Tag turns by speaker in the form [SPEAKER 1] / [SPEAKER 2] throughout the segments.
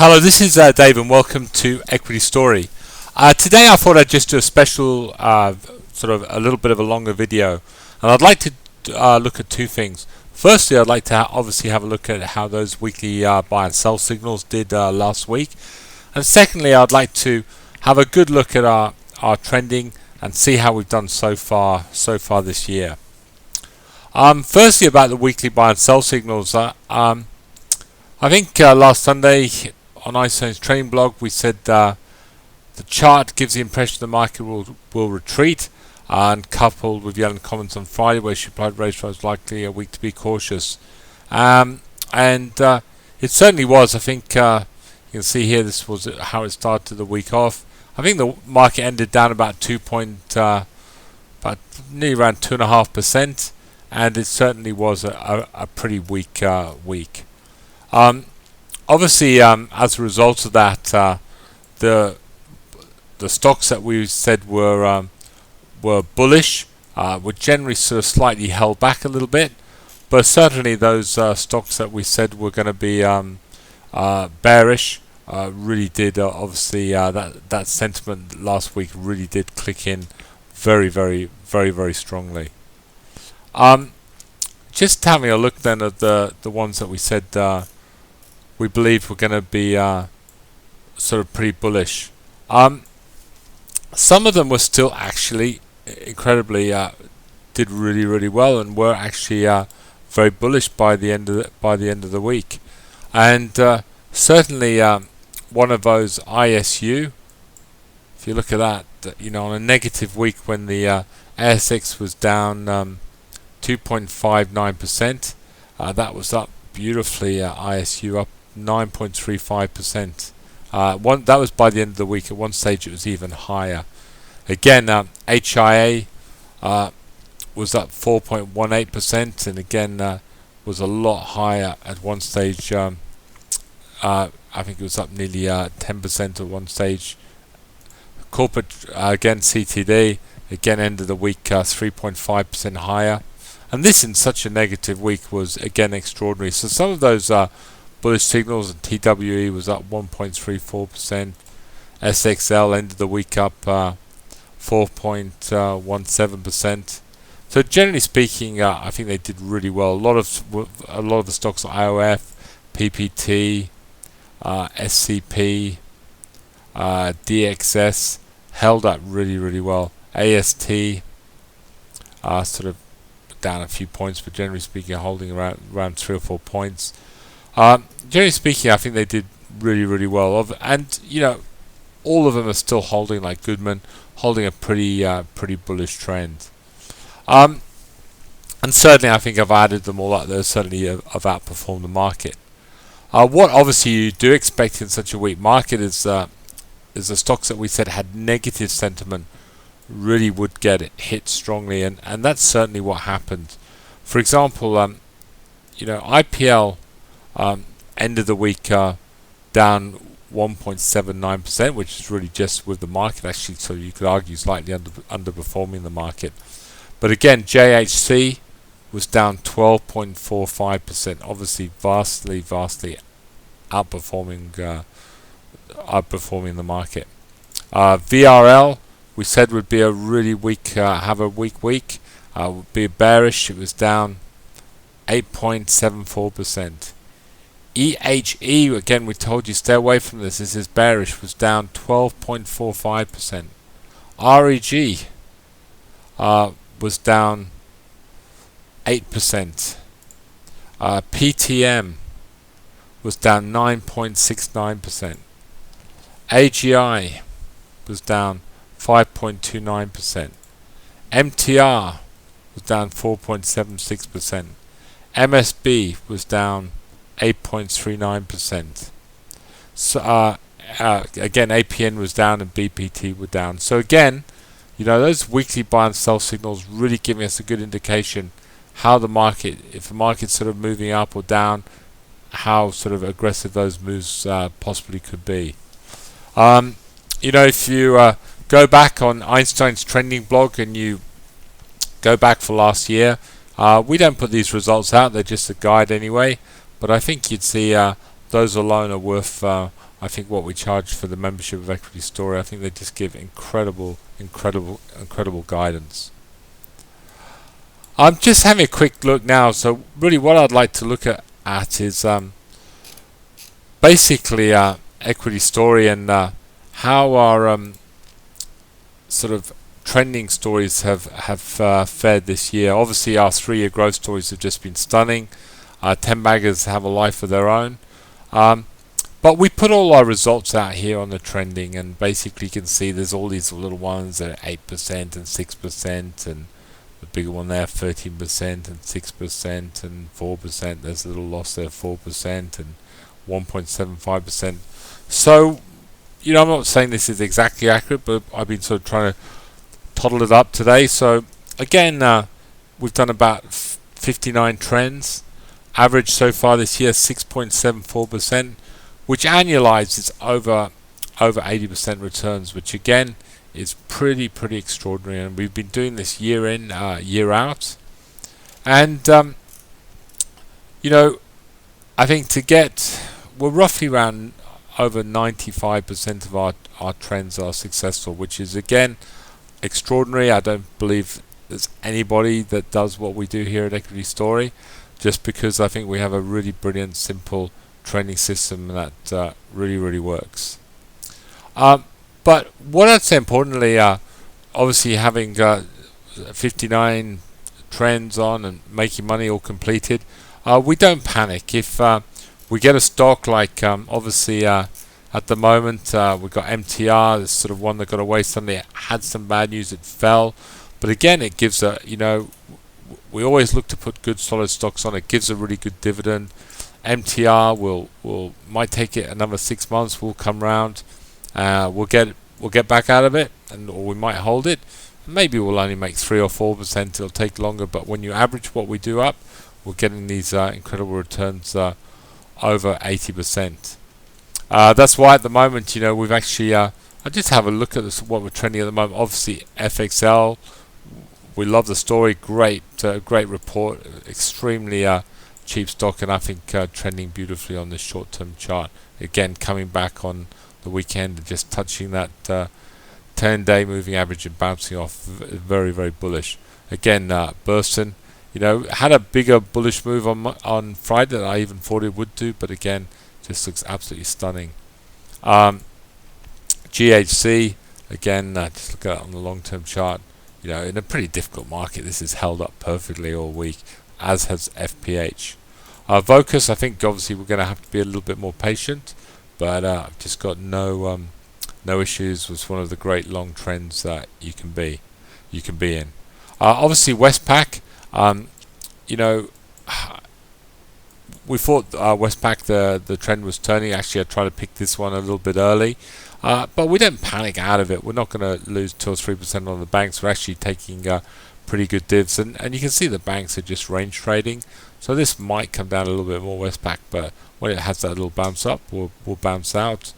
[SPEAKER 1] Hello, this is Dave and welcome to Equity Story. Today I thought I'd just do a special, sort of a little bit of a longer video, and I'd like to look at two things. Firstly, I'd like to obviously have a look at how those weekly buy and sell signals did last week, and secondly I'd like to have a good look at our trending and see how we've done so far this year. Firstly, about the weekly buy and sell signals, I think last Sunday on Einstein's trading blog we said the chart gives the impression the market will retreat, and coupled with Yellen comments on Friday where she replied rates was likely a week to be cautious, and it certainly was. I think you can see here this was how it started the week off. I think the market ended down about about nearly around 2.5%, and it certainly was a pretty weak week. Obviously, as a result of that, the stocks that we said were bullish were generally sort of slightly held back a little bit, but certainly those stocks that we said were going to be bearish really did. Obviously, that sentiment last week really did click in very strongly. Just having a look then at the ones that we said we believe were going to be sort of pretty bullish. Some of them were still actually incredibly did really well and were actually very bullish by the end of the week, and certainly one of those, ISU. If you look at that, on a negative week when the ASX was down 2.59%, that was up beautifully. ISU up 9.35%. That was by the end of the week. At one stage it was even higher. Again, HIA was up 4.18%, and again was a lot higher at one stage. I think it was up nearly 10% at one stage. Corporate, again CTD, again end of the week 3.5% higher, and this in such a negative week was again extraordinary. So some of those bullish signals, and TWE was up 1.34%. SXL ended the week up 4.17%. So generally speaking, I think they did really well. A lot of the stocks, IOF, PPT, SCP, DXS held up really well. AST sort of down a few points, but generally speaking holding around 3 or 4 points. Generally speaking, I think they did really well. And all of them are still holding, like Goodman, holding a pretty bullish trend. And certainly I think I've added them all up there. Certainly have outperformed the market. What obviously you do expect in such a weak market is the stocks that we said had negative sentiment really would get hit strongly, and that's certainly what happened. For example, IPL ended the week down 1.79%, which is really just with the market actually, so you could argue slightly underperforming the market. But again, JHC was down 12.45%, obviously vastly outperforming the market. VRL we said would be a really weak, have a weak week, would be bearish. It was down 8.74%. EHE, again we told you stay away from this. This is bearish. Was down 12.45%. REG was down 8%. PTM was down 9.69%. AGI was down 5.29%. MTR was down 4.76%. MSB was down 8.39%. So again, APN was down and BPT were down. So again, those weekly buy and sell signals really giving us a good indication how the market, if the market's sort of moving up or down, how sort of aggressive those moves possibly could be. If you go back on Einstein's trending blog and you go back for last year, we don't put these results out, they're just a guide anyway, but I think you'd see those alone are worth I think what we charge for the membership of Equity Story, I think they just give incredible guidance. I'm just having a quick look now. So really what I'd like to look at is basically Equity Story and how our sort of trending stories have fared this year. Obviously our 3-year growth stories have just been stunning. 10 baggers have a life of their own. But we put all our results out here on the trending, and basically you can see there's all these little ones that are 8% and 6%, and the bigger one there 13% and 6% and 4%. There's a little loss there, 4% and 1.75%. So, you know, I'm not saying this is exactly accurate, but I've been sort of trying to toddle it up today. So again, we've done about 59 trends. Average so far this year 6.74%, which annualized is over 80% returns, which again is pretty extraordinary. And we've been doing this year in, year out. And you know, I think we're roughly around over 95% of our trends are successful, which is again extraordinary. I don't believe there's anybody that does what we do here at Equity Story, just because I think we have a really brilliant, simple training system that really works. But what I'd say importantly, obviously having 59 trends on and making money all completed, we don't panic. If we get a stock like obviously at the moment we've got MTR, this sort of one that got away suddenly. It had some bad news, it fell, but again it gives a, you know, we always look to put good solid stocks on. It gives a really good dividend. MTR might take it another 6 months. We'll come round. We'll get back out of it, or we might hold it. Maybe we'll only make 3 or 4%. It'll take longer, but when you average what we do up, we're getting these incredible returns over 80%. That's why at the moment, you know, we've actually. I just have a look at what we're trending at the moment. Obviously, FXL. We love the story. Great report. Extremely cheap stock, and I think trending beautifully on this short-term chart. Again, coming back on the weekend and just touching that 10-day moving average and bouncing off. Very bullish. Again, Burston, you know, had a bigger bullish move on Friday than I even thought it would do, but again, just looks absolutely stunning. GHC, again, just look at it on the long-term chart. You know, in a pretty difficult market, this has held up perfectly all week, as has FPH. Vocus, I think obviously we're going to have to be a little bit more patient, but I've just got no issues with one of the great long trends that you can be in. Obviously Westpac, you know, we thought Westpac the trend was turning. Actually, I tried to pick this one a little bit early, but we don't panic out of it. We're not going to lose 2 or 3% on the banks. We're actually taking pretty good divs, and you can see the banks are just range trading. So this might come down a little bit more Westpac, but when it has that little bounce up, we'll bounce out.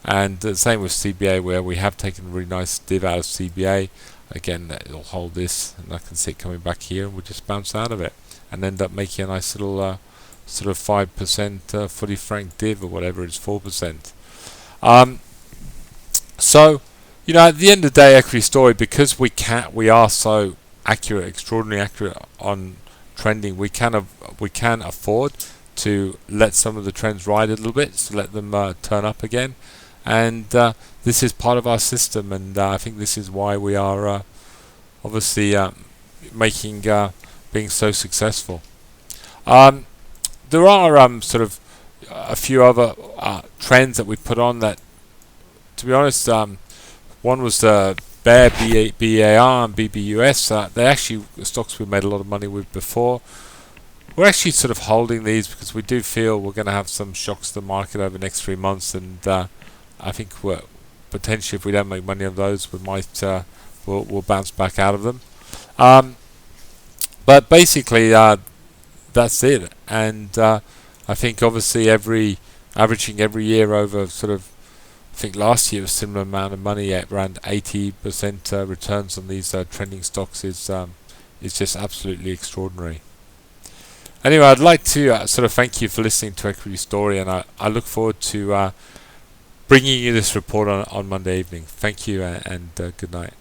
[SPEAKER 1] And the same with CBA, where we have taken a really nice div out of CBA. Again, it'll hold this, and I can see it coming back here, and we'll just bounce out of it and end up making a nice little sort of 5% fully franked div, or whatever it is, 4%. So, you know, at the end of the day, Equity Story, because we are so accurate, extraordinarily accurate on trending, we can afford to let some of the trends ride a little bit, so let them turn up again, and this is part of our system, and I think this is why we are obviously being so successful. There are sort of a few other trends that we put on that, to be honest, one was the Bear, BAR and BBUS. They're actually stocks we made a lot of money with before. We're actually sort of holding these because we do feel we're going to have some shocks to the market over the next 3 months, and I think we're potentially, if we don't make money on those, we might we'll bounce back out of them. But basically, that's it. And I think obviously averaging every year over sort of, I think last year was a similar amount of money at around 80% returns on these trending stocks is just absolutely extraordinary. Anyway, I'd like to sort of thank you for listening to Equity Story, and I look forward to bringing you this report on Monday evening. Thank you, and good night.